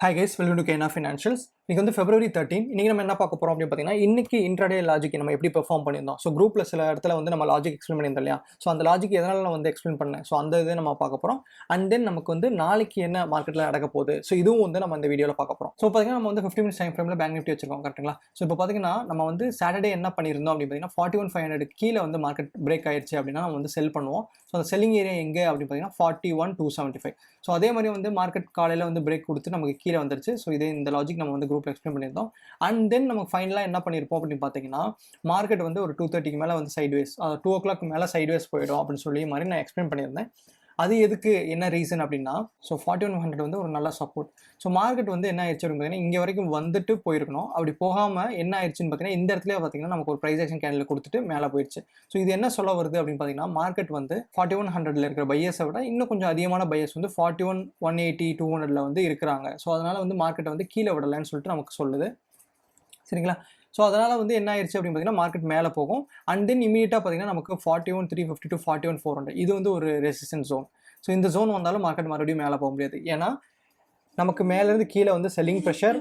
Hi guys, welcome to KNR Financials. இன்னைக்கு வந்து February 13. இன்னைக்கு நம்ம என்ன பார்க்க போறோம் அப்படின்னு பார்த்தீங்கன்னா, இன்னைக்கு இன்ட்ராடே லாஜிக் நம்ம எப்படி பெர்ஃபார்ம் பண்ணியிருந்தோம். ஸோ குரூப்ல சில இடத்துல வந்து நம்ம லாஜிக் எக்ஸ்பிளைன் பண்ணியிருந்தோம் இல்லையா. ஸோ அந்த லாஜிக் எதனால நான் வந்து எக்ஸ்பிளைன் பண்ணேன். ஸோ அந்த இதை நம்ம பார்க்க போறோம். அண்ட் தென் நமக்கு வந்து நாளைக்கு என்ன மார்க்கெட்டில் நடக்க போகுது. ஸோ இதுவும் வந்து நம்ம இந்த வீடியோவில் பார்க்க போறோம். ஸோ பார்த்தீங்கன்னா நம்ம வந்து 15 மினிட்ஸ் டைம் ஃப்ரேமில் பேங்க் நிஃப்டி வச்சிருக்கோம் கரெக்ட்டுங்களா. ஸோ இப்போ பார்த்தீங்கன்னா நம்ம வந்து சாட்டர்டே என்ன பண்ணியிருந்தோம் அப்படின்னு பார்த்தீங்கன்னா 41,500 கீழே வந்து மார்க்கெட் பிரேக் ஆயிடுச்சு அப்படின்னா நம்ம வந்து செல் பண்ணுவோம். ஸோ அந்த செல்லிங் ஏரியா எங்கே அப்படின்னு பார்த்தீங்கன்னா 41,275. ஸோ அதே மாதிரி வந்து மார்க்கெட் காலையில் வந்து பிரேக் கொடுத்து நமக்கு கீழே வந்துருச்சு. ஸோ இதே இந்த லாஜிக் நம்ம வந்து குரூப்பில் எக்ஸ்பிளைன் பண்ணியிருந்தோம். அண்ட் தென் நம்ம ஃபைனலாக என்ன பண்ணியிருப்போம் அப்படின்னு பார்த்தீங்கன்னா, மார்க்கெட் வந்து ஒரு 2:30 மேலே வந்து சைட்வேஸ், 2 o'clock மேலே சைட்வேஸ் போயிடும் அப்படின்னு சொல்லி மாதிரி நான் எக்ஸ்பிளைன் பண்ணியிருந்தேன். அது எதுக்கு என்ன ரீசன் அப்படின்னா, ஸோ 4100 வந்து ஒரு நல்ல சப்போர்ட். ஸோ மார்க்கெட் வந்து என்ன ஆயிடுச்சு அப்படின்னு பார்த்தீங்கன்னா, இங்கே வரைக்கும் வந்துட்டு போயிருக்கணும். அப்படி போகாமல் என்ன ஆயிடுச்சுன்னு பார்த்தீங்கன்னா, இந்த இடத்துல பார்த்தீங்கன்னா நமக்கு ஒரு ப்ரைஸ் ஆக்ஷன் கேண்டில் கொடுத்துட்டு மேலே போயிடுச்சு. ஸோ இது என்ன சொல்ல வருது அப்படின்னு பார்த்தீங்கன்னா, மார்க்கெட் வந்து 4100 இருக்கிற பையர்ஸை விட இன்னும் கொஞ்சம் அதிகமான பையர்ஸ் வந்து 41, 180, 200 வந்து இருக்கிறாங்க. ஸோ அதனால் வந்து மார்க்கெட்டை வந்து கீழே விடலைன்னு சொல்லிட்டு நமக்கு சொல்லுது. சரிங்களா. ஸோ அதனால் வந்து என்ன ஆயிடுச்சு அப்படின்னு பார்த்தீங்கன்னா, மார்க்கெட் மேலே போகும். அண்ட் தென் இமீடியட்டாக பார்த்தீங்கன்னா நமக்கு 41,350 to 41,400 இது வந்து ஒரு ரெசிஸ்டன்ஸ் ஜோன். ஸோ இந்த ஜோன் வந்தாலும் மார்க்கெட் மறுபடியும் மேலே போக முடியாது. ஏன்னா நமக்கு மேலேருந்து கீழே வந்து செல்லிங் ப்ரெஷர்,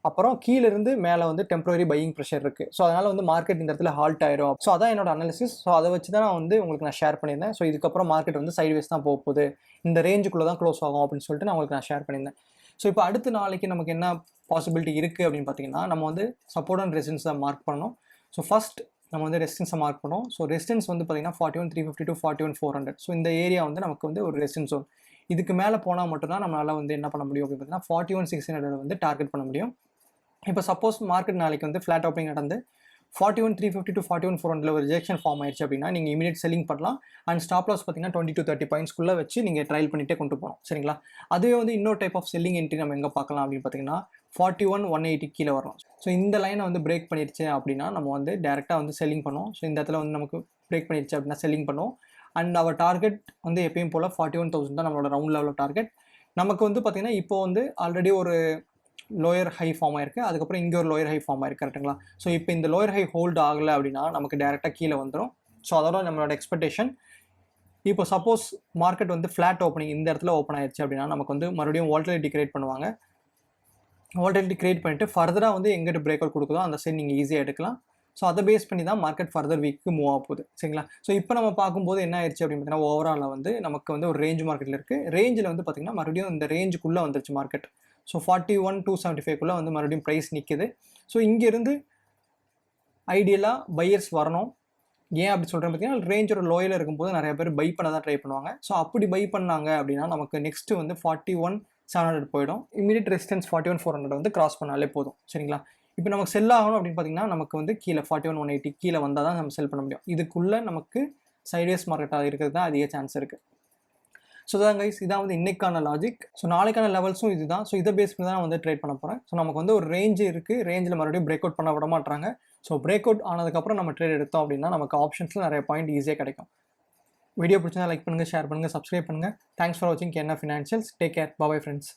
அப்புறம் கீழேருந்து மேலே வந்து டெம்பரரி பையிங் ப்ரெஷர் இருக்குது. ஸோ அதனால் வந்து மார்க்கெட் இந்த இடத்துல ஹால்ட் ஆயிரும். ஸோ அதான் என்னோட அனாலிசிஸ். ஸோ அதை வச்சு தான் நான் வந்து உங்களுக்கு நான் ஷேர் பண்ணியிருந்தேன். ஸோ இதுக்கப்புறம் மார்க்கெட் வந்து சைட்வேஸ் தான் போக போகுது, இந்த ரேஞ்சுக்குள்ளே தான் க்ளோஸ் ஆகும் அப்படின்னு சொல்லிட்டு நான் உங்களுக்கு நான் ஷேர் பண்ணியிருந்தேன். ஸோ இப்போ அடுத்த நாளைக்கு நமக்கு என்ன பாசிபிலிட்டி இருக்குது அப்படின்னு பார்த்தீங்கன்னா, நம்ம வந்து சப்போர்ட் அண்ட் ரெசிஸ்டன்ஸை மார்க் பண்ணணும். ஸோ ஃபஸ்ட் நம்ம வந்து ரெசிஸ்டன்ஸை மார்க் பண்ணோம். ஸோ ரெசிஸ்டன்ஸ் வந்து பார்த்தீங்கன்னா 41,350 to 41,400. ஸோ இந்த ஏரியா வந்து நமக்கு வந்து ஒரு ரெசிஸ்டன்ஸ் ஜோன். இதுக்கு மேலே போனால் மட்டும்தான் நம்மளால் வந்து என்ன பண்ண முடியும் அப்படின்னு பார்த்தீங்கன்னா 41,600 வந்து டார்கெட் பண்ண முடியும். இப்போ சப்போஸ் மார்க்கெட் நாளைக்கு வந்து ஃப்ளாட் ஓப்பனிங் நடந்து 41,350 to 41,400 ஒரு ரிஜெக்ஷன் ஃபார்ம் ஆயிடுச்சு அப்படின்னா நீங்கள் இமீடியட் செல்லிங் பண்ணலாம். அண்ட் ஸ்டாப் லாஸ் பார்த்தீங்கன்னா 20 to 30 பாயிண்ட்ஸ்க்குள்ளே வச்சு நீங்கள் ட்ரையல் பண்ணிட்டே கொண்டு போகணும். சரிங்களா. அதுவே வந்து இன்னொரு டைப் ஆஃப் செல்லிங் என்ட்ரி நம்ம எங்கே பார்க்கலாம் அப்படின்னு பார்த்தீங்கன்னா 41,180 கீழே வரலாம். ஸோ இந்த லைனை வந்து பிரேக் பண்ணிடுச்சு அப்படின்னா நம்ம வந்து டேரெக்டாக வந்து செல்லிங் பண்ணுவோம். ஸோ இந்த இடத்துல வந்து நமக்கு பிரேக் பண்ணிடுச்சு அப்படின்னா செல்லிங் பண்ணுவோம். அண்ட் அவர் டார்கெட் வந்து எப்பயும் போல் 41,000 தான் நம்மளோட ரவுண்ட் லெவல் டார்கெட். நமக்கு வந்து பார்த்தீங்கன்னா இப்போ வந்து ஆல்ரெடி ஒரு லோயர் ஹை ஃபார்ம் ஆயிருக்கு, அதுக்கப்புறம் இங்கே ஒரு லோயர் ஹை ஃபார்ம் ஆயிருக்கு கரெக்டுங்களா. ஸோ இப்போ இந்த லோயர் ஹை ஹோல்டு ஆகலை அப்படின்னா நமக்கு டேரெக்டாக கீழே வந்துடும். ஸோ அதோட நம்மளோட எக்ஸ்பெக்டேஷன் இப்போ சப்போஸ் மார்க்கெட் வந்து ஃப்ளாட் ஓப்பனிங் இந்த இடத்துல ஓப்பன் ஆயிடுச்சு அப்படின்னா நமக்கு வந்து மறுபடியும் வாலட்டிலிட்டி கிரியேட் பண்ணுவாங்க. வாலட்டிலிட்டி கிரியேட் பண்ணிட்டு ஃபர்தராக வந்து எங்கிட்ட பிரேக் அவுட் கொடுக்குதோ அந்த சைட் நீங்கள் ஈஸியாக எடுக்கலாம். ஸோ அதை பேஸ் பண்ணி தான் மார்க்கெட் ஃபர்தர் வீக்கு மூவ் ஆக போகுது. சரிங்களா. ஸோ இப்போ நம்ம பார்க்கும்போது என்ன ஆயிடுச்சு அப்படின்னு பார்த்தீங்கன்னா, ஓவராலில் வந்து நமக்கு வந்து ஒரு ரேஞ்ச் மார்க்கெட்டில் இருக்குது. ரேஞ்சில் வந்து பார்த்திங்கன்னா மறுபடியும் இந்த ரேஞ்சுக்குள்ளே வந்துருச்சு மார்க்கெட். ஸோ 41,275 வந்து மறுபடியும் ப்ரைஸ் நிற்கிது. ஸோ இங்கேருந்து ஐடியலாக பையர்ஸ் வரணும். ஏன் அப்படி சொல்கிறேன் பார்த்தீங்கன்னா, ரேஞ்சோட லோயில் இருக்கும்போது நிறைய பேர் பை பண்ண தான் ட்ரை பண்ணுவாங்க. ஸோ அப்படி பை பண்ணாங்க அப்படின்னா நமக்கு நெக்ஸ்ட்டு வந்து 41,700 போயிடும். இமீடியட் ரெசிஸ்டன்ஸ் 41,400 வந்து கிராஸ் பண்ணாலே போதும். சரிங்களா. இப்போ நமக்கு செல் ஆகணும் அப்படின்னு பார்த்தீங்கன்னா நமக்கு வந்து கீழே 41,180 கீழே வந்தால் தான் நம்ம செல் பண்ண முடியும். இதுக்குள்ளே நமக்கு சைட்வேஸ் மார்க்கெட்டாக இருக்கிறது தான் அதிக சான்ஸ் இருக்குது. ஸோ தான் கைஸ், இதான் வந்து இன்னைக்கான லாஜிக். ஸோ நாளைக்கான லெவல்ஸும் இதுதான். ஸோ இதை பேஸ் பண்ணி தான் நான் வந்து ட்ரேட் பண்ண போகிறேன். ஸோ நமக்கு வந்து ஒரு ரேஞ்சு இருக்குது. ரேஞ்சில் மறுபடியும் பிரேக் அவுட் பண்ண விட மாட்டாங்க. ஸோ பிரேக் அவுட் ஆனதுக்கப்புறம் நம்ம ட்ரேட் எடுத்தோம் அப்படின்னா நமக்கு ஆப்ஷன்ஸில் நிறைய பாயிண்ட் ஈஸியாக கிடைக்கும். வீடியோ பிடிச்சா லைக் பண்ணுங்கள், ஷேர் பண்ணுங்கள், சப்ஸ்கிரைப் பண்ணுங்கள். தேங்க்ஸ் ஃபார் வாட்சிங் KNR Financials. Take care. Bye friends.